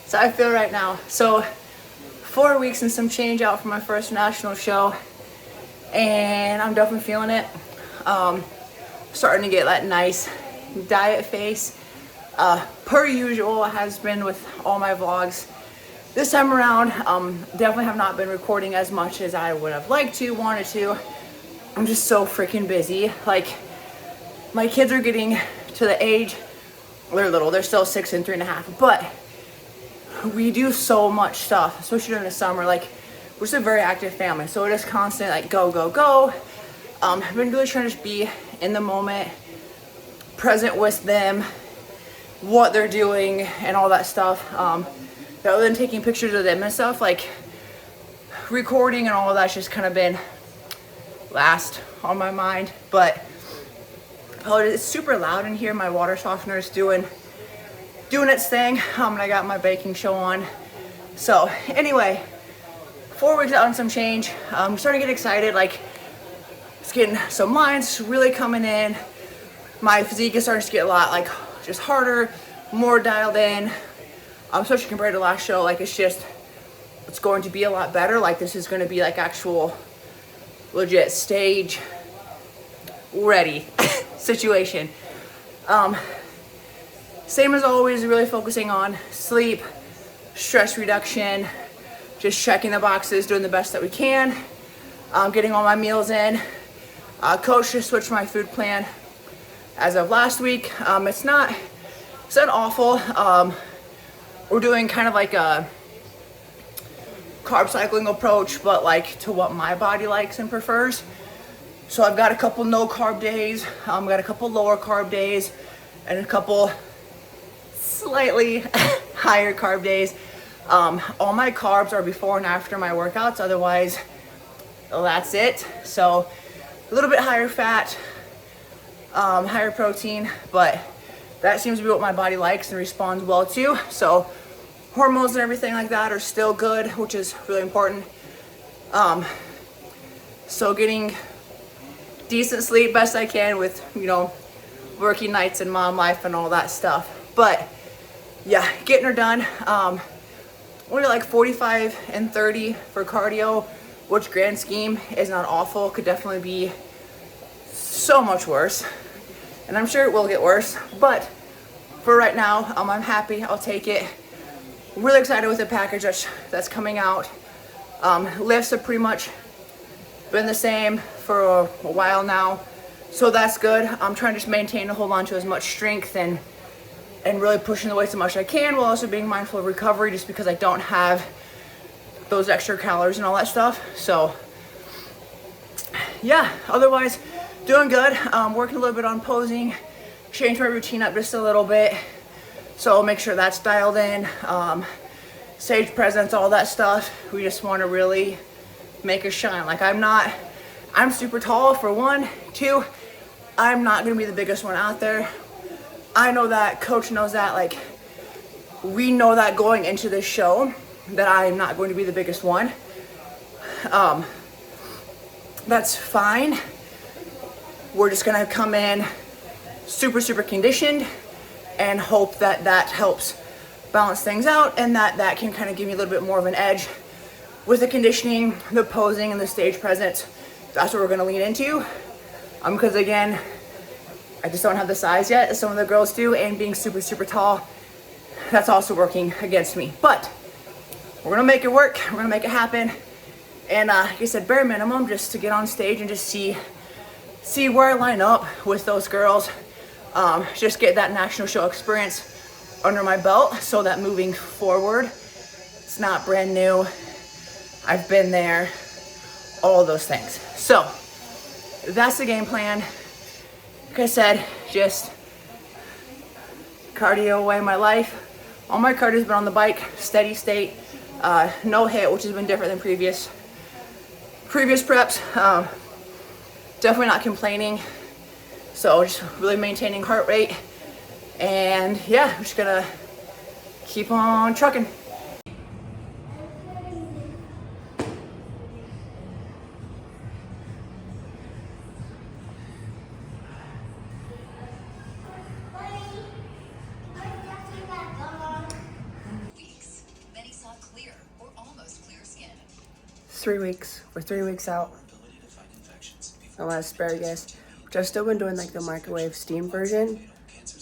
So I feel right now. So 4 weeks and some change out for my first national show, and I'm definitely feeling it. Starting to get that nice diet face. Per usual has been with all my vlogs. This time around, definitely have not been recording as much as I would have liked to, wanted to. I'm just so freaking busy. Like, my kids are getting to the age, they're little, they're still 6 and 3.5, but we do so much stuff, especially during the summer. Like, we're just a very active family, so it is constant, like, go, go, go. I've been really trying to just be in the moment, present with them, what they're doing, and all that stuff. Rather than taking pictures of them and stuff, like, recording and all of that's just kind of been last on my mind. But oh, it's super loud in here. My water softener is doing its thing. And I got my baking show on. So anyway, 4 weeks out and some change. I'm starting to get excited. Like, it's getting some lines really coming in. My physique is starting to get a lot like just harder, more dialed in. Especially compared to last show, like, it's going to be a lot better. Like, this is going to be like actual legit stage ready situation. Same as always, really focusing on sleep, stress reduction, just checking the boxes, doing the best that we can, getting all my meals in. Coach just switched my food plan as of last week. It's not awful. We're doing kind of like a carb cycling approach, but like to what my body likes and prefers. So I've got a couple no carb days, got a couple lower carb days, and a couple slightly higher carb days. All my carbs are before and after my workouts, otherwise that's it. So a little bit higher fat, higher protein, but that seems to be what my body likes and responds well to. So hormones and everything like that are still good, which is really important. So getting decent sleep best I can with, you know, working nights and mom life and all that stuff. But yeah, getting her done. Only like 45 and 30 for cardio, which grand scheme is not awful. Could definitely be so much worse, and I'm sure it will get worse, but for right now, I'm happy. I'll take it. Really excited with the package that's coming out. Lifts have pretty much been the same for a while now, so that's good. I'm trying to just maintain and hold on to as much strength and really pushing the weights as much as I can, while also being mindful of recovery, just because I don't have those extra calories and all that stuff. So yeah, otherwise doing good. Working a little bit on posing, changed my routine up just a little bit, so I'll make sure that's dialed in. Stage presence, all that stuff. We just want to really make us shine. Like, I'm super tall for one. Two, I'm not gonna be the biggest one out there. I know that, coach knows that. Like, we know that going into this show, that I'm not going to be the biggest one. That's fine. We're just gonna come in super conditioned and hope that that helps balance things out, and that can kind of give me a little bit more of an edge with the conditioning, the posing, and the stage presence. That's what we're gonna lean into. Because again, I just don't have the size yet as some of the girls do, and being super tall, that's also working against me. But we're gonna make it work. We're gonna make it happen. And like I said, bare minimum, just to get on stage and just see where I line up with those girls. Just get that national show experience under my belt, so that moving forward, it's not brand new. I've been there, all of those things. So that's the game plan. Like I said, just cardio away my life. All my cardio's been on the bike, steady state, no hit, which has been different than previous preps. Definitely not complaining. So just really maintaining heart rate, and yeah, I'm just gonna keep on trucking. 3 weeks. We're 3 weeks out. I want asparagus, which I've still been doing like the microwave steam version.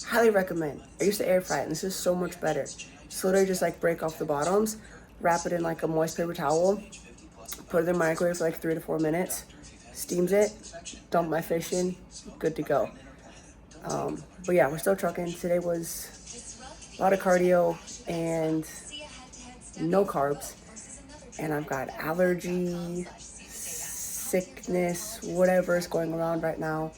Highly recommend. I used to air fry it, and this is so much better. It's literally just like break off the bottoms, wrap it in like a moist paper towel, put it in the microwave for like 3 to 4 minutes, steams it, dump my fish in, good to go. But yeah, we're still trucking. Today was a lot of cardio and no carbs, and I've got allergy, sickness, whatever is going around right now.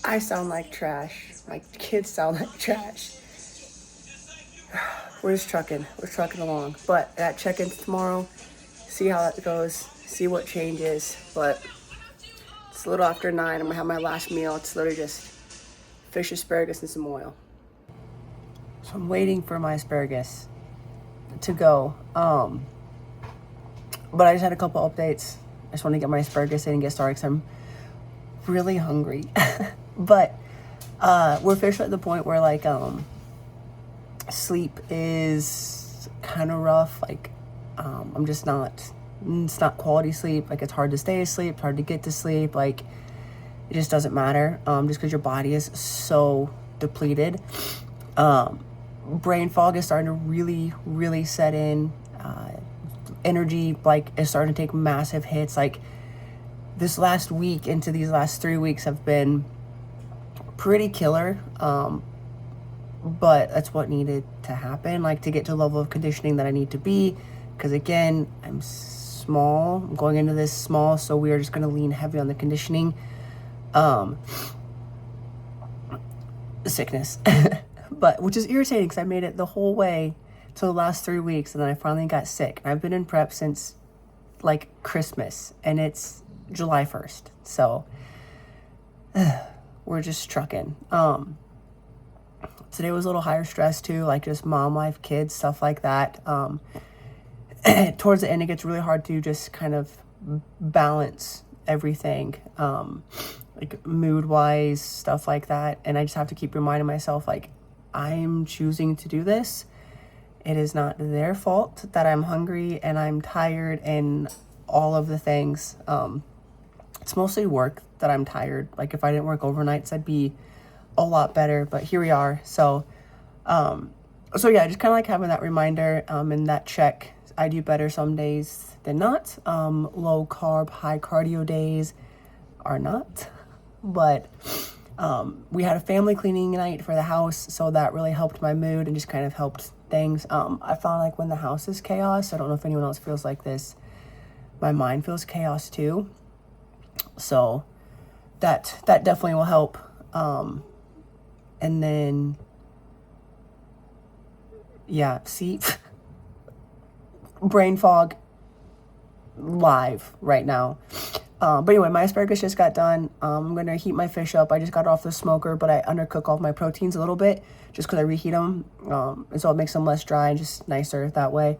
I sound like trash. My kids sound like trash. We're just trucking. We're trucking along. But that check-in tomorrow, see how that goes, see what changes. But it's a little after 9. I'm gonna have my last meal. It's literally just fish, asparagus, and some oil. So I'm waiting for my asparagus to go. But I just had a couple updates. I just want to get my asparagus in and get started because I'm really hungry. But we're officially at the point where like sleep is kind of rough. Like I'm just not, it's not quality sleep. Like it's hard to stay asleep, hard to get to sleep. Like it just doesn't matter just because your body is so depleted. Brain fog is starting to really set in. Energy like is starting to take massive hits. Like this last week into these last 3 weeks have been pretty killer, but that's what needed to happen, like to get to the level of conditioning that I need to be, because again, I'm small, I'm going into this small, so we are just going to lean heavy on the conditioning. Sickness but which is irritating because I made it the whole way to the last 3 weeks, and then I finally got sick. I've been in prep since like Christmas, and it's July 1st, so we're just trucking. Today was a little higher stress too, like just mom life, kids, stuff like that. Towards the end, it gets really hard to just kind of balance everything, like mood wise, stuff like that. And I just have to keep reminding myself, like, I'm choosing to do this. It is not their fault that I'm hungry and I'm tired and all of the things. It's mostly work that I'm tired. Like if I didn't work overnights, I'd be a lot better, but here we are. So yeah, just kind of like having that reminder, and that check. I do better some days than not. Low carb, high cardio days are not, but we had a family cleaning night for the house, so that really helped my mood and just kind of helped things. I found like when the house is chaos, I don't know if anyone else feels like this, my mind feels chaos too, so that definitely will help. And then yeah, see, brain fog live right now. But anyway, my asparagus just got done. I'm gonna heat my fish up. I just got it off the smoker, but I undercook all of my proteins a little bit just because I reheat them, and so it makes them less dry and just nicer that way.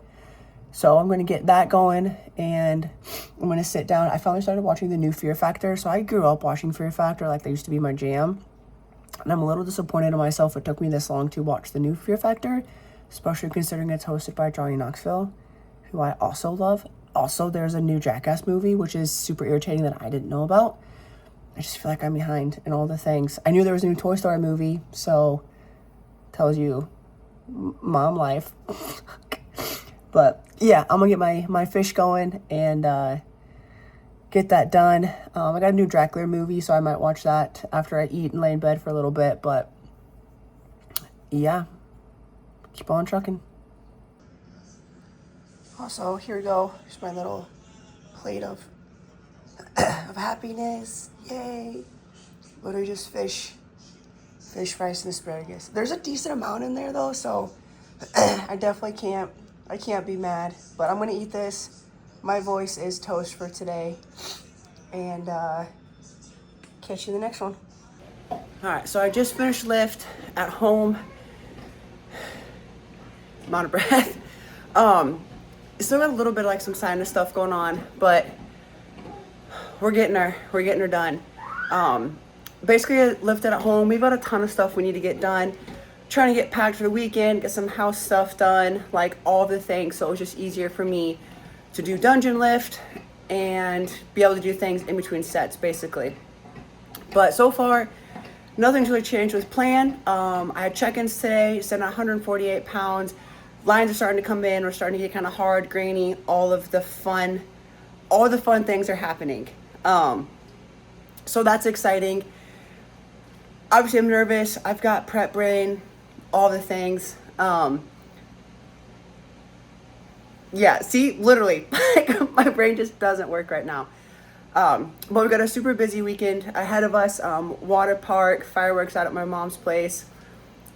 So I'm gonna get that going, and I'm gonna sit down. I finally started watching the new Fear Factor. So I grew up watching Fear Factor, like they used to be my jam, and I'm a little disappointed in myself. It took me this long to watch the new Fear Factor, especially considering it's hosted by Johnny Knoxville, who I also love. Also, there's a new Jackass movie, which is super irritating that I didn't know about. I just feel like I'm behind in all the things. I knew there was a new Toy Story movie, so tells you mom life. But yeah, I'm gonna get my fish going and get that done. I got a new Dracula movie, so I might watch that after I eat and lay in bed for a little bit. But yeah, keep on trucking. Also, here we go. Here's my little plate of happiness. Yay! Literally just fish, rice, and asparagus. There's a decent amount in there though, so I definitely can't be mad. But I'm gonna eat this. My voice is toast for today, and catch you in the next one. All right, so I just finished lift at home. I'm out of breath. Still got a little bit of like some sinus stuff going on, but we're getting her done. Basically I lifted at home. We've got a ton of stuff we need to get done. Trying to get packed for the weekend, get some house stuff done, like all the things. So it was just easier for me to do dungeon lift and be able to do things in between sets, basically. But so far, nothing's really changed with plan. I had check-ins today, set at 148 pounds. Lines are starting to come in. We're starting to get kind of hard, grainy. All the fun things are happening. So that's exciting. Obviously, I'm nervous. I've got prep brain, all the things. Yeah, see, literally, my brain just doesn't work right now. But we've got a super busy weekend ahead of us. Water park, fireworks out at my mom's place,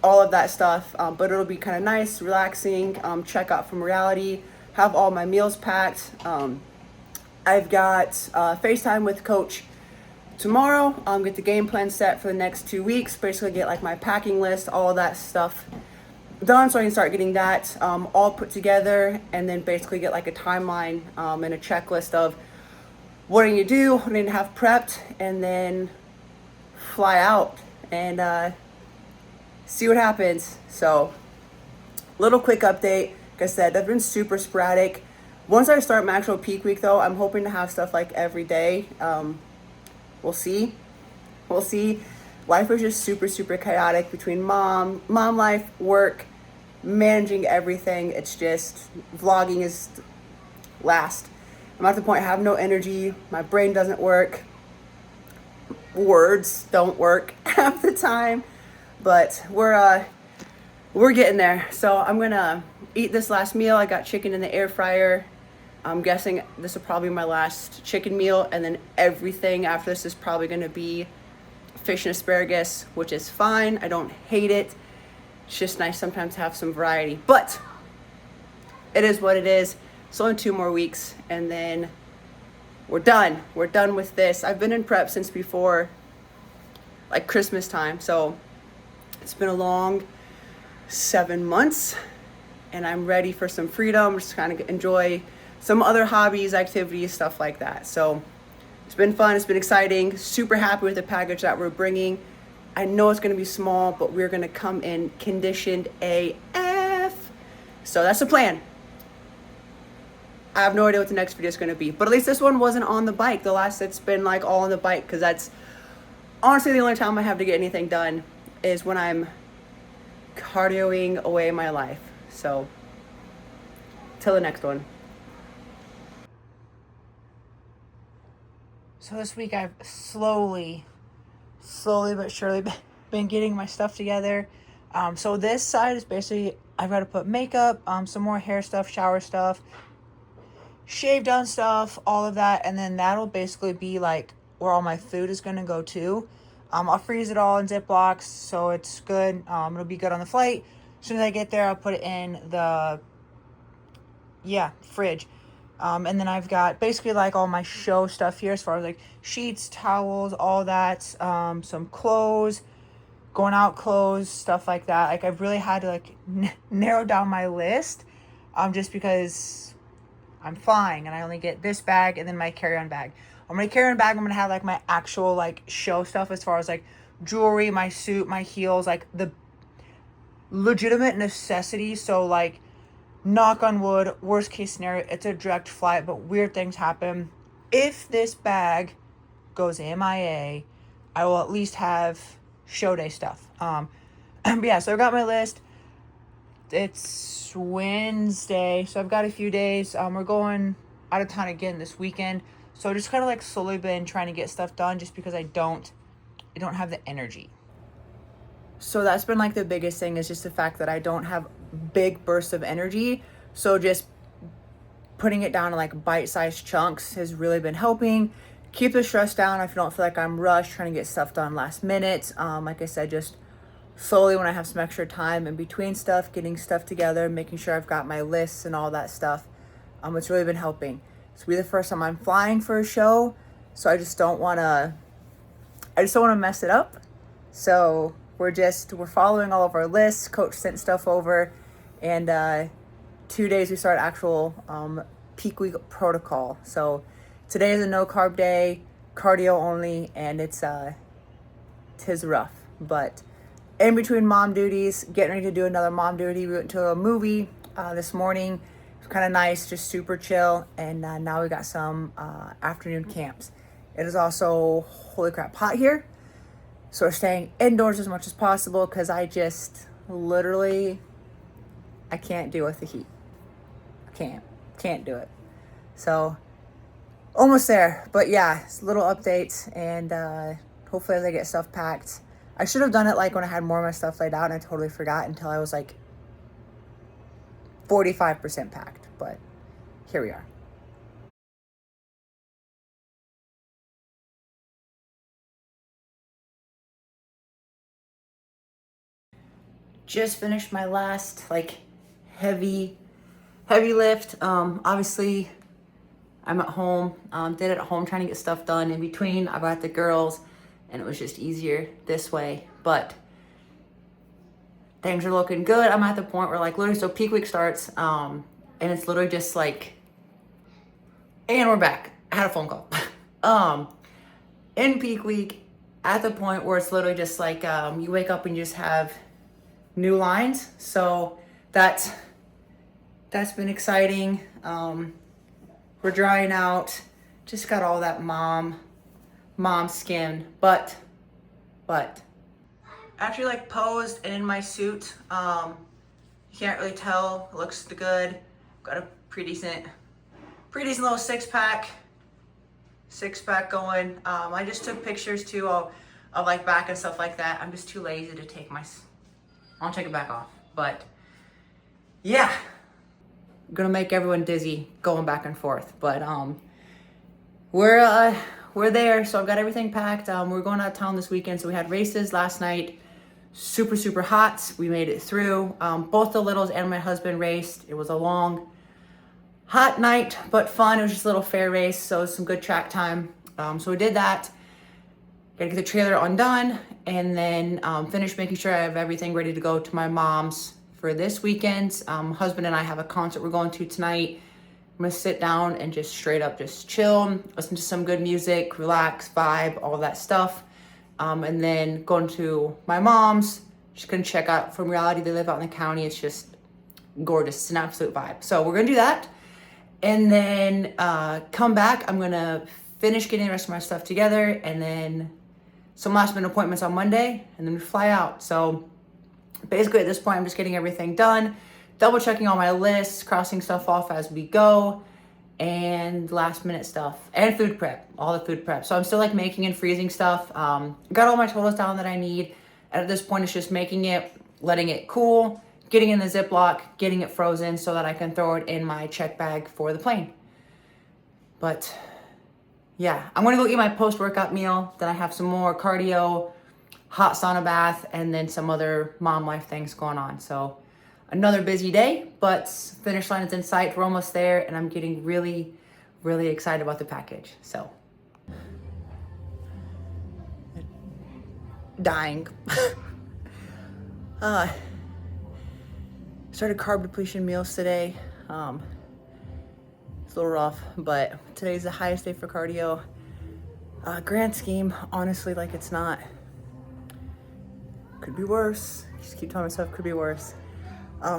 all of that stuff. But it'll be kind of nice, relaxing, check out from reality, have all my meals packed. I've got FaceTime with Coach tomorrow. Get the game plan set for the next 2 weeks. Basically get like my packing list, all of that stuff done, so I can start getting that all put together, and then basically get like a timeline and a checklist of what I need to do, what I need to have prepped, and then fly out and see what happens. So, little quick update. Like I said, that's been super sporadic. Once I start my actual peak week, though, I'm hoping to have stuff like every day. We'll see. Life is just super, super chaotic between mom life, work, managing everything. It's just, vlogging is last. I'm at the point I have no energy. My brain doesn't work. Words don't work half the time. But we're getting there. So I'm gonna eat this last meal. I got chicken in the air fryer. I'm guessing this will probably be my last chicken meal, and then everything after this is probably gonna be fish and asparagus, which is fine. I don't hate it. It's just nice sometimes to have some variety. But it is what it is. It's only 2 more weeks, and then we're done. We're done with this. I've been in prep since before like Christmas time, so it's been a long 7 months, and I'm ready for some freedom. Just kind of enjoy some other hobbies, activities, stuff like that. So it's been fun. It's been exciting. Super happy with the package that we're bringing. I know it's going to be small, but we're going to come in conditioned AF. So that's the plan. I have no idea what the next video is going to be, but at least this one wasn't on the bike. The last, it's been like all on the bike, because that's honestly the only time I have to get anything done is when I'm cardioing away my life. So till the next one. So this week I've slowly but surely been getting my stuff together. So this side is basically, I've got to put makeup, some more hair stuff, shower stuff, shave done stuff, all of that. And then that'll basically be like where all my food is going to go to. I'll freeze it all in Ziplocs, so it's good. It'll be good on the flight. As soon as I get there, I'll put it in the, fridge. And then I've got basically like all my show stuff here, as far as like sheets, towels, all that, some clothes, going out clothes, stuff like that. Like I've really had to like narrow down my list, just because I'm flying and I only get this bag and then my carry-on bag. On my carry-on bag, I'm gonna have like my actual like show stuff, as far as like jewelry, my suit, my heels, like the legitimate necessities. So like, knock on wood, worst case scenario, it's a direct flight, but weird things happen. If this bag goes MIA, I will at least have show day stuff. But yeah, so I've got my list. It's Wednesday, so I've got a few days. We're going out of town again this weekend, so just kind of like slowly been trying to get stuff done, just because I don't have the energy. So that's been like the biggest thing, is just the fact that I don't have big bursts of energy. So just putting it down to like bite-sized chunks has really been helping keep the stress down. I don't feel like I'm rushed trying to get stuff done last minute. Like I said, just slowly, when I have some extra time in between stuff, getting stuff together, making sure I've got my lists and all that stuff. It's really been helping. It's really the first time I'm flying for a show, so I just don't want to mess it up. So we're following all of our lists. Coach sent stuff over, and 2 days we start actual peak week protocol. So today is a no carb day, cardio only, and tis rough. But in between mom duties, getting ready to do another mom duty. We went to a movie this morning. It was kind of nice, just super chill. And now we got some afternoon camps. It is also, holy crap, hot here. So we're staying indoors as much as possible because I just literally, I can't deal with the heat. Can't do it. So almost there, but yeah, it's little updates, and hopefully as I get stuff packed. I should have done it like when I had more of my stuff laid out, and I totally forgot until I was like 45% packed, but here we are. Just finished my last like heavy lift. Obviously I'm at home, did it at home trying to get stuff done in between. I brought the girls and it was just easier this way, but things are looking good. I'm at the point where like literally, so peak week starts, and it's literally just like, and we're back. I had a phone call. In peak week, at the point where it's literally just like, you wake up and you just have new lines. So that's been exciting. We're drying out, just got all that mom skin, but actually like posed and in my suit. You can't really tell, it looks good. Got a pretty decent little six pack going. I just took pictures too of like back and stuff like that. I'm just too lazy to take I'll take it back off, but yeah. I'm gonna make everyone dizzy going back and forth, but we're there. So I've got everything packed. We're going out of town this weekend, so we had races last night. Super hot. We made it through. Both the littles and my husband raced. It was a long, hot night, but fun. It was just a little fair race, so it was some good track time. So we did that. Gotta get the trailer undone, and then finish making sure I have everything ready to go to my mom's for this weekend. Husband and I have a concert we're going to tonight. I'm gonna sit down and just straight up just chill, listen to some good music, relax, vibe, all that stuff. And then going to my mom's, just gonna check out From Reality. They live out in the county. It's just gorgeous. It's an absolute vibe. So we're gonna do that. And then come back. I'm gonna finish getting the rest of my stuff together, and then some last minute appointments on Monday, and then we fly out. So basically at this point, I'm just getting everything done, double checking all my lists, crossing stuff off as we go, and last minute stuff, and food prep, all the food prep. So I'm still like making and freezing stuff. Got all my totals down that I need. And at this point, it's just making it, letting it cool, getting in the Ziploc, getting it frozen so that I can throw it in my check bag for the plane. But yeah, I'm gonna go eat my post-workout meal. Then I have some more cardio, hot sauna bath, and then some other mom life things going on. So another busy day, but finish line is in sight. We're almost there, and I'm getting really excited about the package. So dying. Started carb depletion meals today. It's a little rough, but today's the highest day for cardio. Grand scheme, honestly, like it's not. Could be worse. Just keep telling myself could be worse.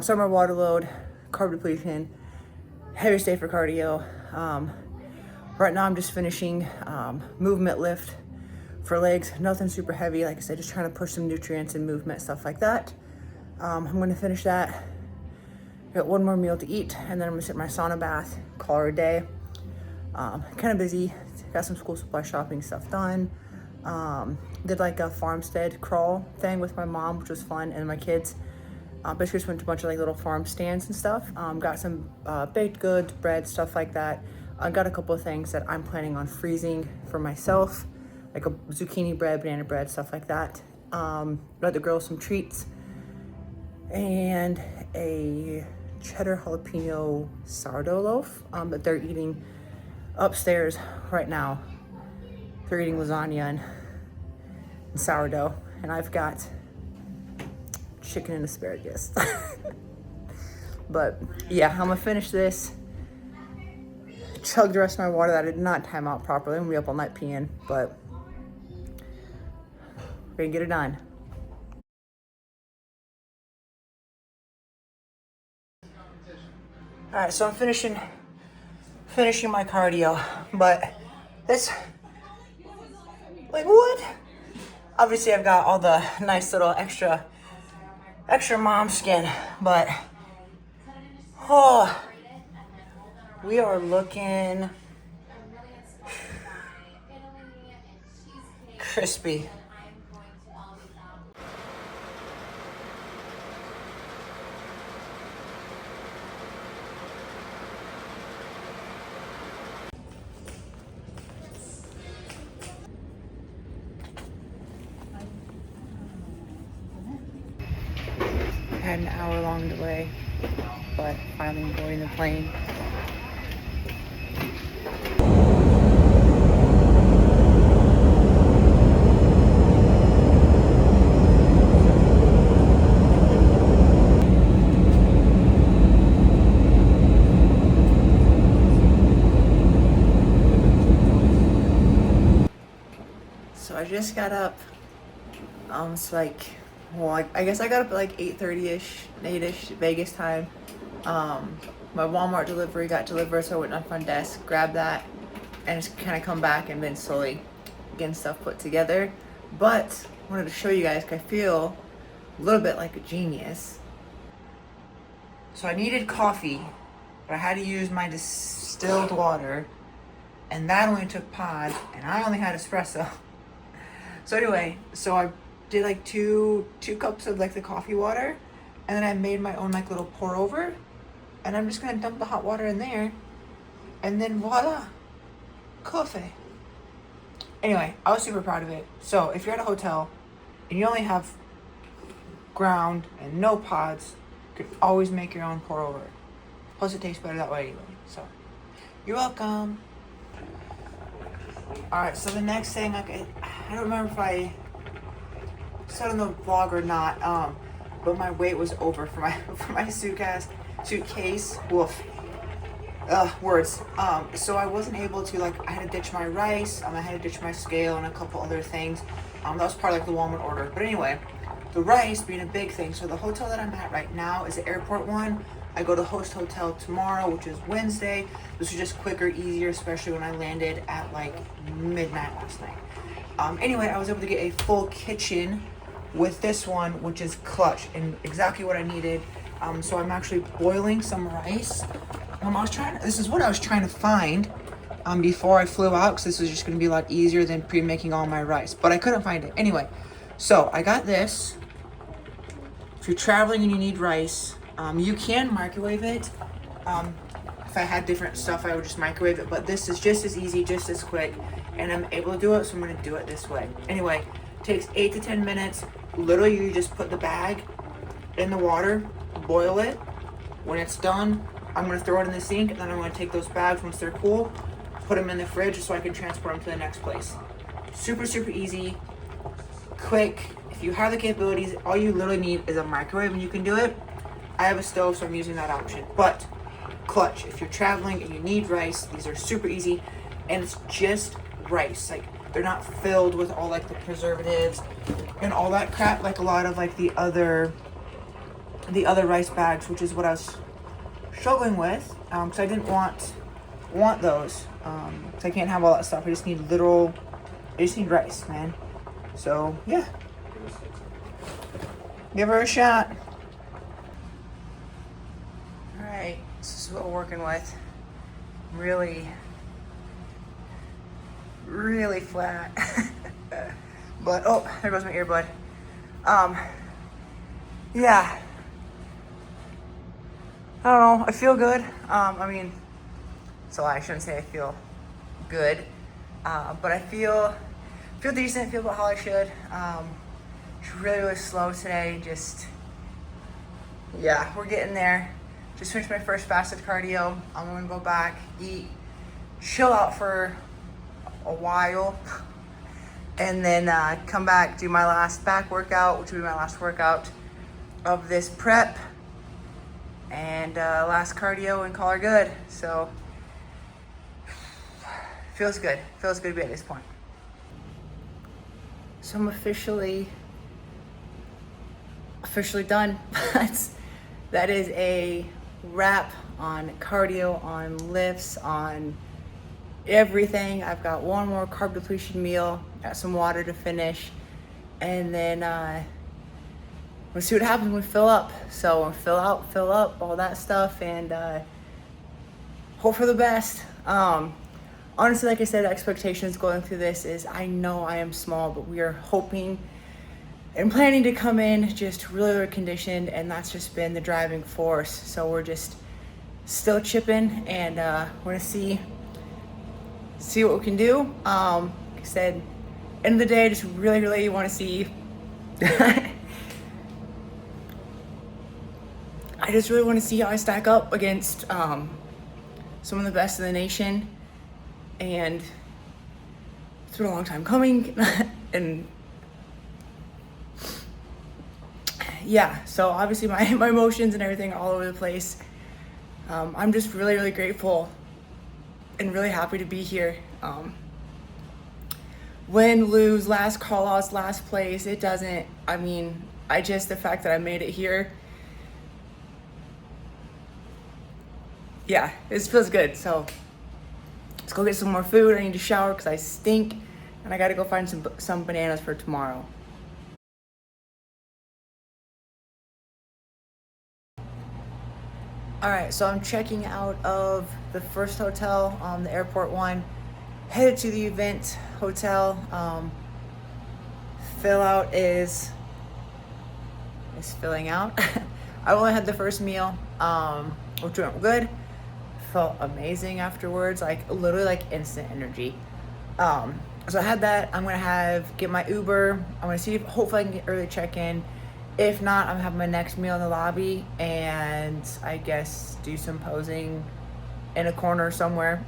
Start my water load, carb depletion, heaviest day for cardio. Right now I'm just finishing movement lift for legs. Nothing super heavy, like I said, just trying to push some nutrients and movement, stuff like that. I'm gonna finish that. Got one more meal to eat, and then I'm gonna sit in my sauna bath, call her a day. Kind of busy. Got some school supply shopping stuff done. Did like a farmstead crawl thing with my mom, which was fun, and my kids. Basically just went to a bunch of like little farm stands and stuff. Got some baked goods, bread, stuff like that. I got a couple of things that I'm planning on freezing for myself, like a zucchini bread, banana bread, stuff like that. Got the girls some treats and a cheddar jalapeno sourdough loaf that they're eating upstairs right now. They're eating lasagna and sourdough, and I've got chicken and asparagus. But yeah, I'm gonna finish this, chug the rest of my water that I did not time out properly. I'm gonna be up all night peeing, but we're gonna get it done. All right, so I'm finishing my cardio, but this, like what? Obviously I've got all the nice little extra mom skin, but oh, we are looking crispy. Had an hour-long delay, but finally boarding the plane. So I just got up. It's like, well, I guess I got up at like 8:30ish, 8ish Vegas time. My Walmart delivery got delivered, so I went on front desk, grabbed that, and just kind of come back and been slowly getting stuff put together. But I wanted to show you guys, 'cause I feel a little bit like a genius. So I needed coffee, but I had to use my distilled water, and that only took pod, and I only had espresso. So anyway, so I did like two cups of like the coffee water, and then I made my own like little pour over, and I'm just gonna dump the hot water in there, and then voila, coffee. Anyway, I was super proud of it. So if you're at a hotel and you only have ground and no pods, you can always make your own pour over. Plus it tastes better that way anyway. So you're welcome. Alright, so the next thing, I don't remember if I said in the vlog or not, but my weight was over for my suitcase. Woof. Words. So I wasn't able to, like, I had to ditch my rice, I had to ditch my scale and a couple other things. That was part of like the Walmart order. But anyway, the rice being a big thing. So the hotel that I'm at right now is the airport one. I go to Host Hotel tomorrow, which is Wednesday. This was just quicker, easier, especially when I landed at like midnight last night. Anyway, I was able to get a full kitchen with this one, which is clutch and exactly what I needed. So I'm actually boiling some rice. This is what I was trying to find before I flew out, because this was just going to be a lot easier than pre-making all my rice. But I couldn't find it. Anyway, so I got this. If you're traveling and you need rice, you can microwave it. If I had different stuff, I would just microwave it. But this is just as easy, just as quick. And I'm able to do it, so I'm going to do it this way. Anyway, it takes 8 to 10 minutes. Literally, you just put the bag in the water, boil it. When it's done, I'm going to throw it in the sink, and then I'm going to take those bags once they're cool, put them in the fridge so I can transport them to the next place. Super, super easy, quick. If you have the capabilities, all you literally need is a microwave and you can do it. I have a stove, so I'm using that option. But clutch, if you're traveling and you need rice, these are super easy, and it's just rice. Like, they're not filled with all like the preservatives and all that crap like a lot of like the other rice bags, which is what I was struggling with, because I didn't want those, because I can't have all that stuff. I just need rice, man. So yeah, give her a shot. All right, this is what we're working with. Really flat. But oh, there goes my earbud. Yeah, I don't know, I feel good. I mean, so I shouldn't say I feel good, but I feel decent, feel about how I should. It's really slow today, just, yeah, we're getting there. Just finished my first fasted cardio. I'm gonna go back, eat, chill out for a while, and then come back, do my last back workout, which will be my last workout of this prep, and last cardio, and call her good. So feels good to be at this point. So I'm officially done. That is a wrap, on cardio, on lifts, on everything. I've got one more carb depletion meal, got some water to finish, and then we'll see what happens when we fill up. So fill out, fill up, all that stuff, and hope for the best. Honestly, like I said, expectations going through this is, I know I am small, but we are hoping and planning to come in just really conditioned, and that's just been the driving force. So we're just still chipping, and we're gonna see what we can do. Like I said, end of the day, just really want to see. I just really want to see how I stack up against some of the best in the nation, and it's been a long time coming, and yeah, so obviously my emotions and everything are all over the place. I'm just really grateful and really happy to be here. Win, lose, last call outs, last place, it doesn't, I mean, the fact that I made it here, yeah, it feels good. So let's go get some more food. I need to shower because I stink, and I gotta go find some bananas for tomorrow. All right, so I'm checking out of the first hotel, the airport one, headed to the event hotel. Fill out is filling out. I only had the first meal, which went good. Felt amazing afterwards, like literally like instant energy. So I had that. I'm gonna get my Uber. I'm gonna see if hopefully I can get early check-in. If not, I'm gonna have my next meal in the lobby, and I guess do some posing in a corner somewhere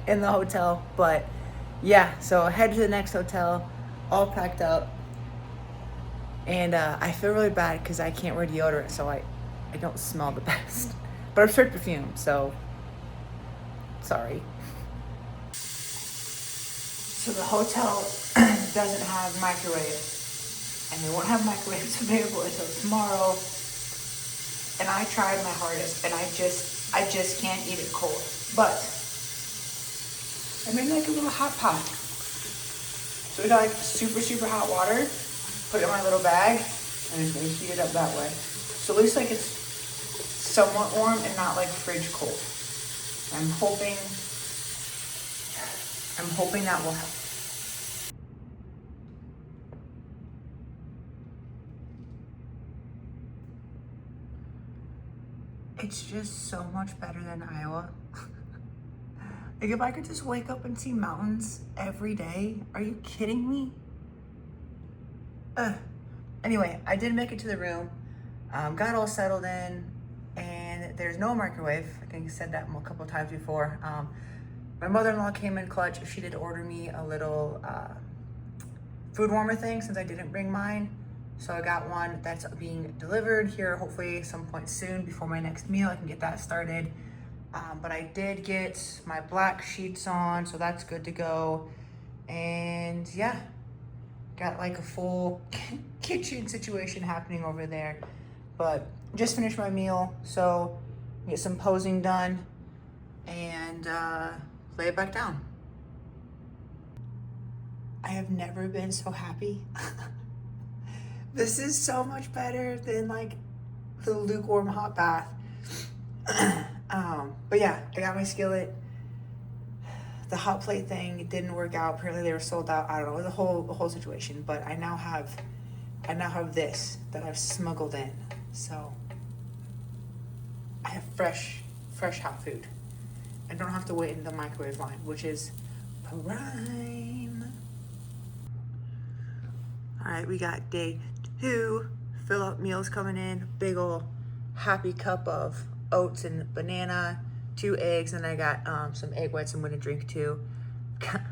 in the hotel. But yeah, so head to the next hotel, all packed up, and I feel really bad because I can't wear deodorant, so I don't smell the best. But I've started perfume, so sorry. So the hotel doesn't have microwave, and they won't have microwaves available until tomorrow. And I tried my hardest, and I just can't eat it cold. But I made like a little hot pot. So we got like super hot water, put it in my little bag, and it's gonna heat it up that way. So at least like it's somewhat warm and not like fridge cold. I'm hoping that will help. It's just so much better than Iowa. Like if I could just wake up and see mountains every day, are you kidding me? Anyway, I did make it to the room, got all settled in, and there's no microwave. I think I said that a couple times before. My mother-in-law came in clutch. She did order me a little food warmer thing since I didn't bring mine. So I got one that's being delivered here, hopefully some point soon before my next meal. I can get that started. But I did get my black sheets on, so that's good to go. And yeah, got like a full kitchen situation happening over there. But just finished my meal, so get some posing done and lay it back down. I have never been so happy. This is so much better than like the lukewarm hot bath. But yeah, I got my skillet. The hot plate thing didn't work out. Apparently they were sold out. I don't know, the whole situation. But I now have this that I've smuggled in. So I have fresh hot food. I don't have to wait in the microwave line, which is prime. All right, we got day 2 fill up meals coming in. Big ol' happy cup of oats and banana, 2 eggs, and I got some egg whites I'm gonna drink too.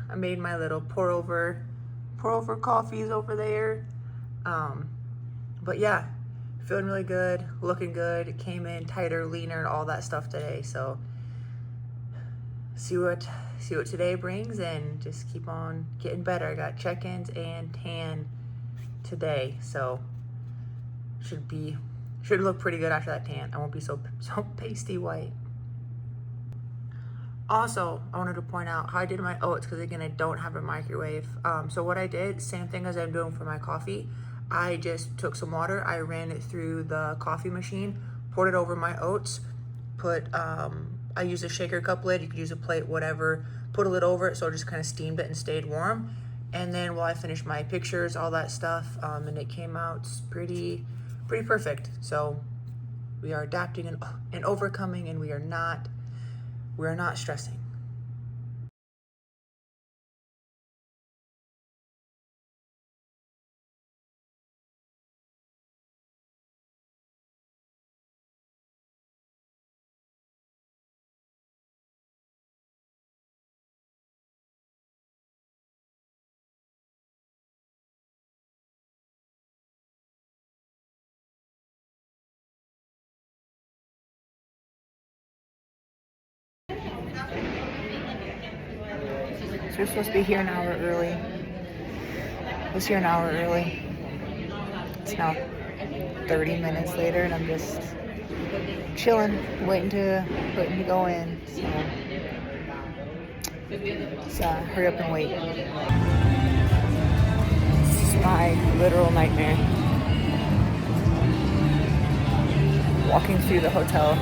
I made my little pour over coffees over there. But yeah, feeling really good, looking good. It came in tighter, leaner, all that stuff today. So see what today brings, and just keep on getting better. I got check-ins and tan today, so should be Should look pretty good after that tan. I won't be so pasty white. Also, I wanted to point out how I did my oats, because again, I don't have a microwave. So what I did, same thing as I'm doing for my coffee. I just took some water, I ran it through the coffee machine, poured it over my oats, I used a shaker cup lid, you could use a plate, whatever, put a lid over it so it just kind of steamed it and stayed warm. And then while I finished my pictures, all that stuff, and it came out pretty perfect. So we are adapting and overcoming, and we are not stressing. So we're supposed to be here an hour early. I was here an hour early. It's now 30 minutes later, and I'm just chilling, waiting to go in. So hurry up and wait. This is my literal nightmare. Walking through the hotel,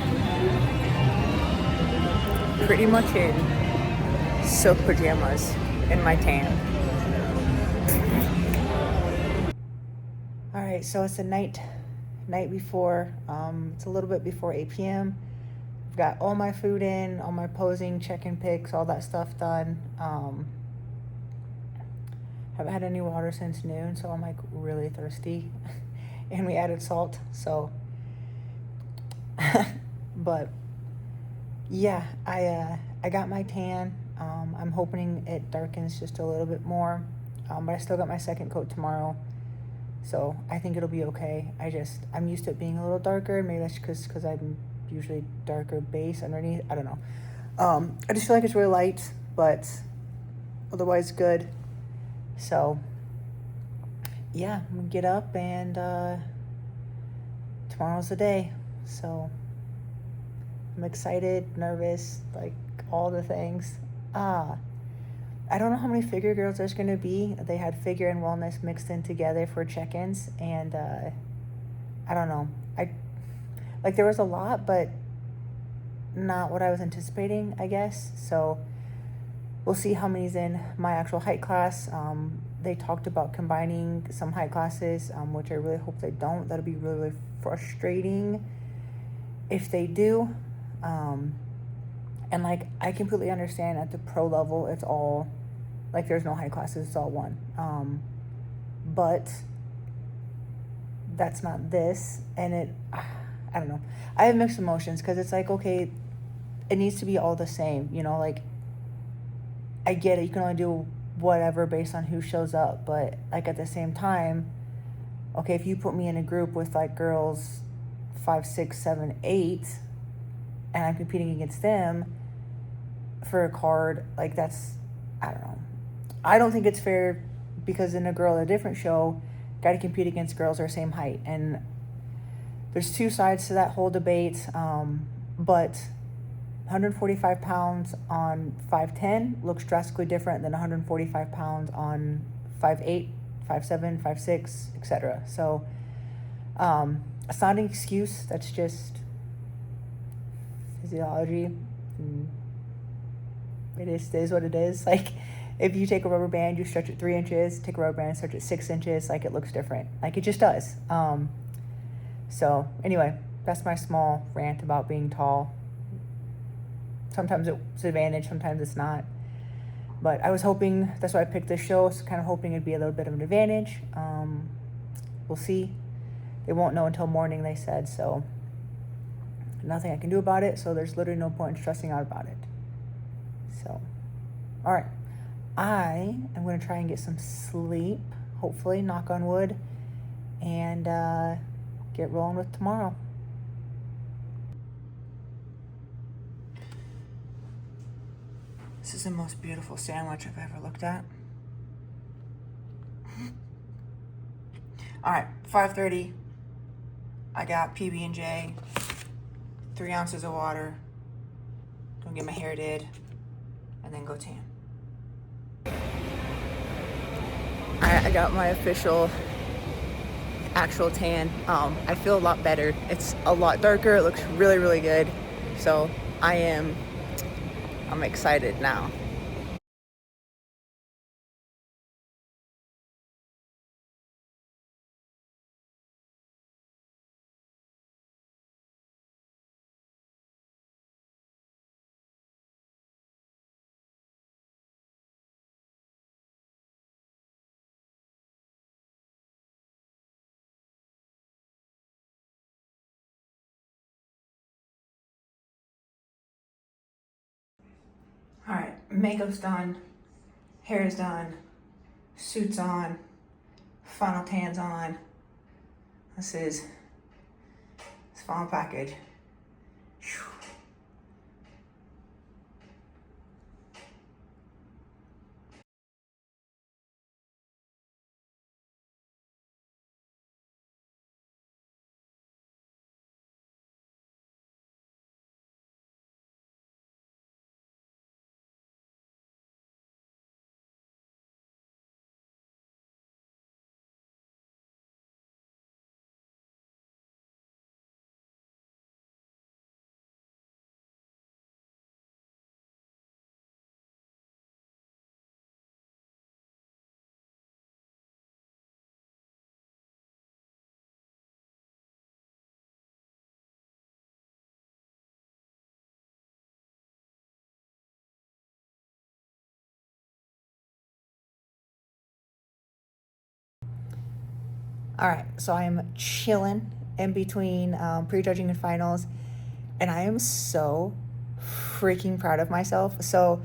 pretty much in silk pajamas in my tan. All right, so it's the night before. It's a little bit before 8 p.m. I've got all my food in, all my posing, check-in pics, all that stuff done. Haven't had any water since noon, so I'm like really thirsty. And we added salt, so. But yeah, I got my tan. I'm hoping it darkens just a little bit more, but I still got my second coat tomorrow, so I think it'll be okay. I'm used to it being a little darker. Maybe that's because I'm usually darker base underneath. I don't know. I just feel like it's really light, but otherwise good. So yeah, I'm gonna get up, and tomorrow's the day. So I'm excited, nervous, like all the things. I don't know how many figure girls there's going to be. They had figure and wellness mixed in together for check-ins, and I don't know. There was a lot, but not what I was anticipating, I guess. So we'll see how many's in my actual height class. They talked about combining some height classes, which I really hope they don't. That'll be really, really frustrating if they do. And I completely understand at the pro level, it's all there's no high classes, it's all one. But that's not this, and I don't know. I have mixed emotions, because it's okay, it needs to be all the same, I get it, you can only do whatever based on who shows up, but at the same time, okay, if you put me in a group with girls 5, 6, 7, 8, and I'm competing against them for a card, that's, I don't know. I don't think it's fair, because in a girl at a different show got to compete against girls our same height, and there's two sides to that whole debate. But 145 pounds on 5'10" looks drastically different than 145 pounds on 5'8", 5'7", 5'6", etc. So it's not an excuse. That's just physiology. It is what it is. If you take a rubber band, you stretch it 3 inches, take a rubber band, stretch it 6 inches, it looks different. It just does. So anyway, that's my small rant about being tall. Sometimes it's an advantage, sometimes it's not. But I was hoping, that's why I picked this show, so kind of hoping it'd be a little bit of an advantage. We'll see. They won't know until morning, they said, so nothing I can do about it, so there's literally no point in stressing out about it. So, all right. I am going to try and get some sleep, hopefully, knock on wood, and get rolling with tomorrow. This is the most beautiful sandwich I've ever looked at. All right, 5:30. I got PB&J, 3 ounces of water, gonna get my hair did, and then go tan. I got my official actual tan. I feel a lot better. It's a lot darker. It looks really, really good. So I'm excited now. All right, makeup's done, hair is done, suit's on, final tan's on. This is final package. Whew. All right, so I am chilling in between prejudging and finals, and I am so freaking proud of myself. So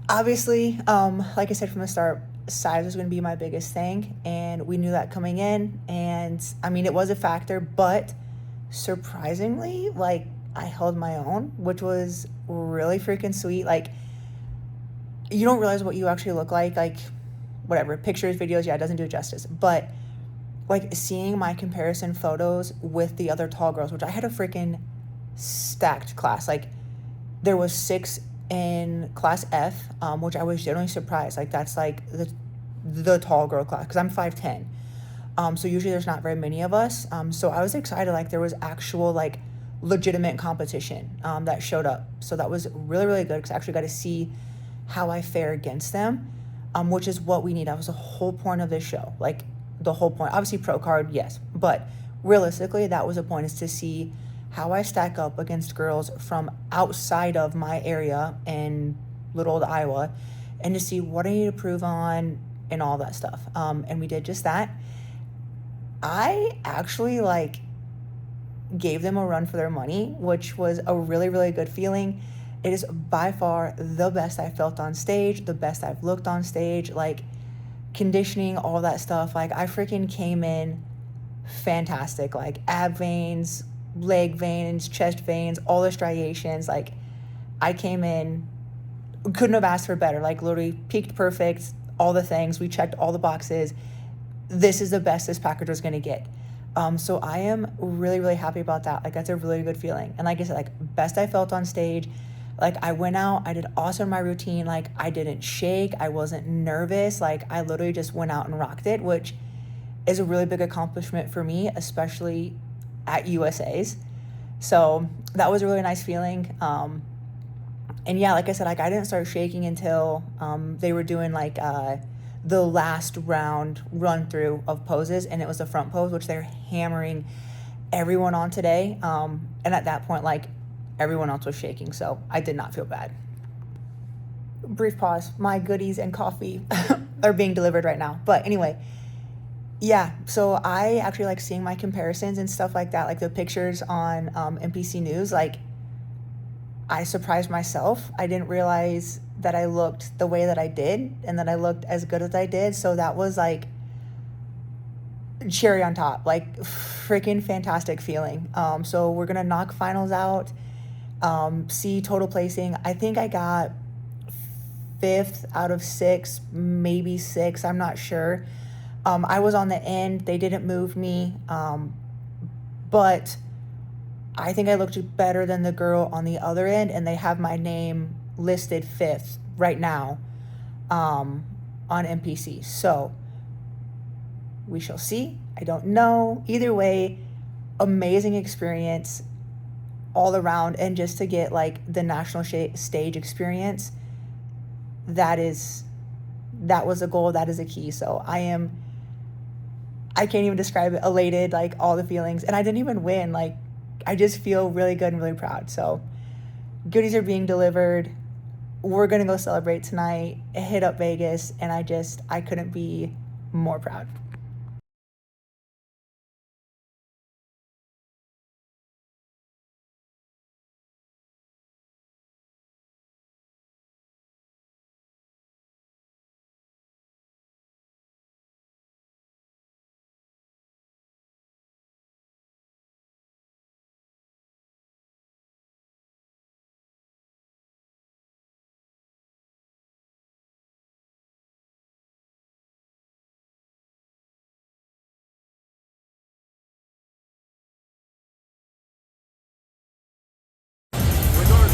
obviously, like I said from the start, size was going to be my biggest thing, and we knew that coming in. And I mean, it was a factor, but surprisingly, like I held my own, which was really freaking sweet. Like you don't realize what you actually look like whatever pictures, videos, yeah, it doesn't do it justice, but like seeing my comparison photos with the other tall girls, which I had a freaking stacked class. Like there was 6 in class F, which I was generally surprised. Like that's like the tall girl class because I'm 5'10". So usually there's not very many of us. So I was excited. Like there was actual like legitimate competition that showed up. So that was really, really good because I actually got to see how I fare against them, which is what we need. That was the whole point of this show. Like the whole point. Obviously pro card, yes. But realistically, that was the point, is to see how I stack up against girls from outside of my area in little old Iowa, and to see what I need to prove on and all that stuff. And we did just that. I actually like gave them a run for their money, which was a really, really good feeling. It is by far the best I felt on stage, the best I've looked on stage, like conditioning, all that stuff. Like I freaking came in fantastic, like ab veins, leg veins, chest veins, all the striations. Like I came in, couldn't have asked for better, like literally peaked perfect, all the things. We checked all the boxes. This is the best this package was going to get. So I am really, really happy about that. Like that's a really good feeling. And like I said, like best I felt on stage. Like I went out, I did awesome in my routine. Like I didn't shake, I wasn't nervous. Like I literally just went out and rocked it, which is a really big accomplishment for me, especially at USA's. So that was a really nice feeling. And yeah, like I said, like I didn't start shaking until they were doing like the last round run through of poses, and it was the front pose, which they're hammering everyone on today. And at that point, like everyone else was shaking, so I did not feel bad. Brief pause. My goodies and coffee are being delivered right now. But anyway, yeah, so I actually like seeing my comparisons and stuff like that, like the pictures on NPC News. Like I surprised myself. I didn't realize that I looked the way that I did and that I looked as good as I did. So that was like cherry on top, like freaking fantastic feeling. So we're gonna knock finals out, see total placing. I think I got 5th out of 6, maybe 6, I'm not sure. I was on the end, they didn't move me, but I think I looked better than the girl on the other end, and they have my name listed 5th right now on NPC. So we shall see. I don't know. Either way, amazing experience all around, and just to get like the national stage experience, that was a goal, that is a key. So I can't even describe it, elated, like all the feelings. And I didn't even win. Like, I just feel really good and really proud. So goodies are being delivered. We're gonna go celebrate tonight, hit up Vegas, and I couldn't be more proud.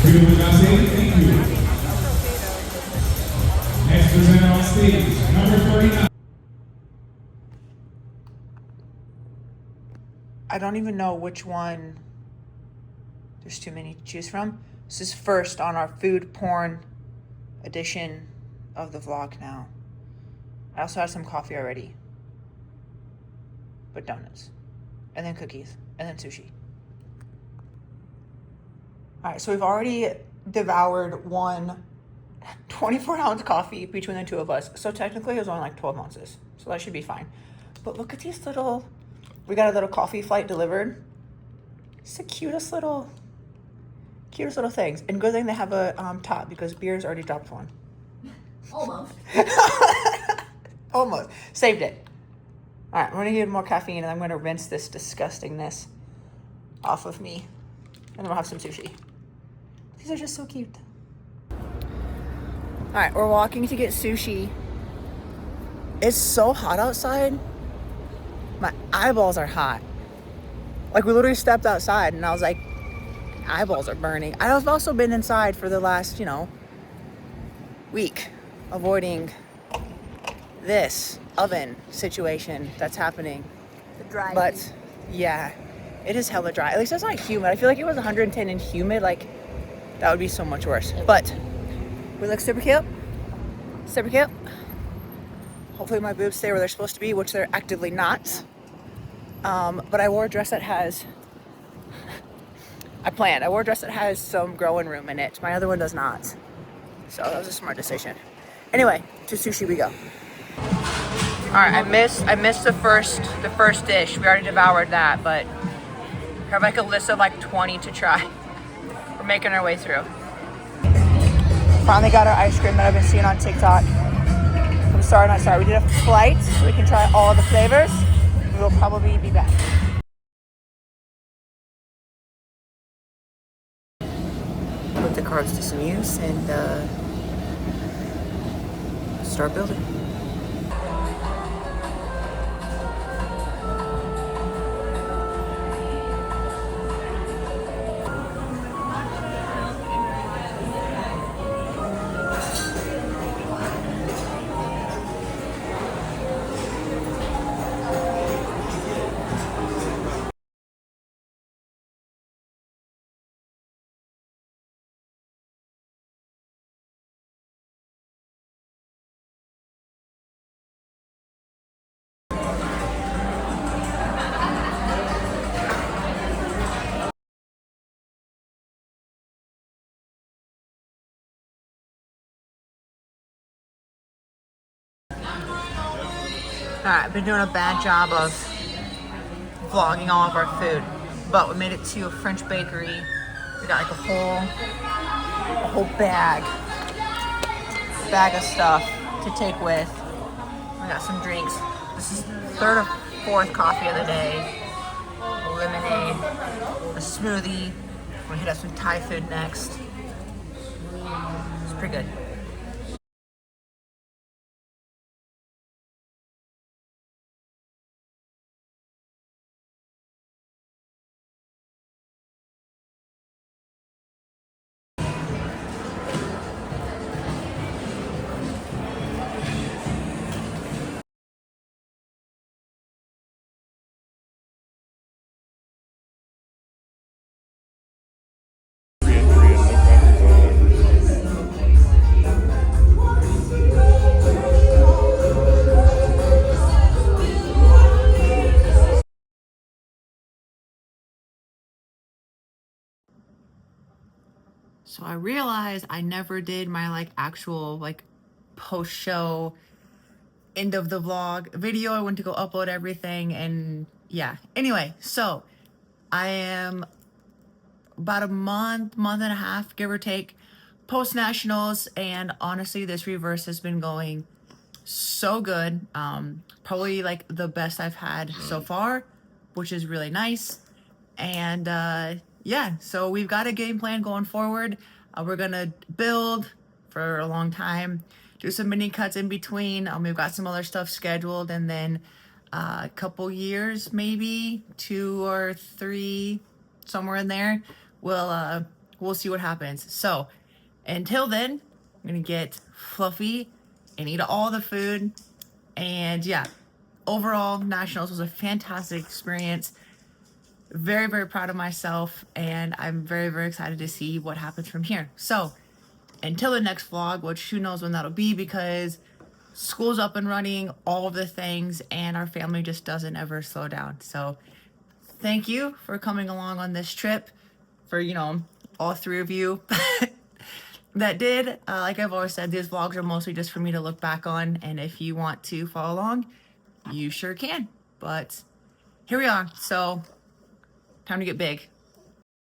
Beautiful Jose, thank you. Next presenter on stage, number 39. I don't even know which one. There's too many to choose from. This is first on our food porn edition of the vlog now. I also had some coffee already, but donuts, and then cookies, and then sushi. All right, so we've already devoured one 24-ounce coffee between the two of us. So technically it was only like 12 ounces. So that should be fine. But look at these we got a little coffee flight delivered. It's the cutest little things. And good thing they have a top, because beer's already dropped one. Almost. Almost. Saved it. All right, we're gonna get more caffeine, and I'm gonna rinse this disgustingness off of me. And then we'll have some sushi. These are just so cute. All right, we're walking to get sushi. It's so hot outside. My eyeballs are hot. Like, we literally stepped outside and I was like, eyeballs are burning. I've also been inside for the last, week, avoiding this oven situation that's happening. The dry. But yeah, it is hella dry. At least it's not humid. I feel like if it was 110 and humid, like, that would be so much worse. But we look super cute. Super cute. Hopefully my boobs stay where they're supposed to be, which they're actively not. But I wore a dress that has, I wore a dress that has some growing room in it. My other one does not. So that was a smart decision. Anyway, to sushi we go. All right, I missed the first dish. We already devoured that, but we have like a list of like 20 to try. We're making our way through. Finally got our ice cream that I've been seeing on TikTok. I'm sorry, not sorry. We did a flight so we can try all the flavors. We will probably be back. Put the cards to some use and start building. Alright, I've been doing a bad job of vlogging all of our food, but we made it to a French bakery. We got like a whole bag of stuff to take with. We got some drinks. This is third or fourth coffee of the day. A lemonade, a smoothie. We're gonna hit up some Thai food next. It's pretty good. So I realized I never did my like actual like post show end of the vlog video. I went to go upload everything, and yeah. Anyway, so I am about a month and a half, give or take, post nationals, and honestly, this reverse has been going so good. Probably like the best I've had so far, which is really nice. And yeah, so we've got a game plan going forward. We're gonna build for a long time, do some mini cuts in between. We've got some other stuff scheduled, and then a couple years, maybe 2 or 3, somewhere in there, we'll see what happens. So until then, I'm gonna get fluffy and eat all the food. And yeah, overall, nationals was a fantastic experience. Very, very proud of myself, and I'm very, very excited to see what happens from here. So until the next vlog, which who knows when that'll be, because school's up and running, all of the things, and our family just doesn't ever slow down. So thank you for coming along on this trip, for, you know, all 3 of you that did. Like I've always said, these vlogs are mostly just for me to look back on, and if you want to follow along, you sure can. But here we are. So time to get big.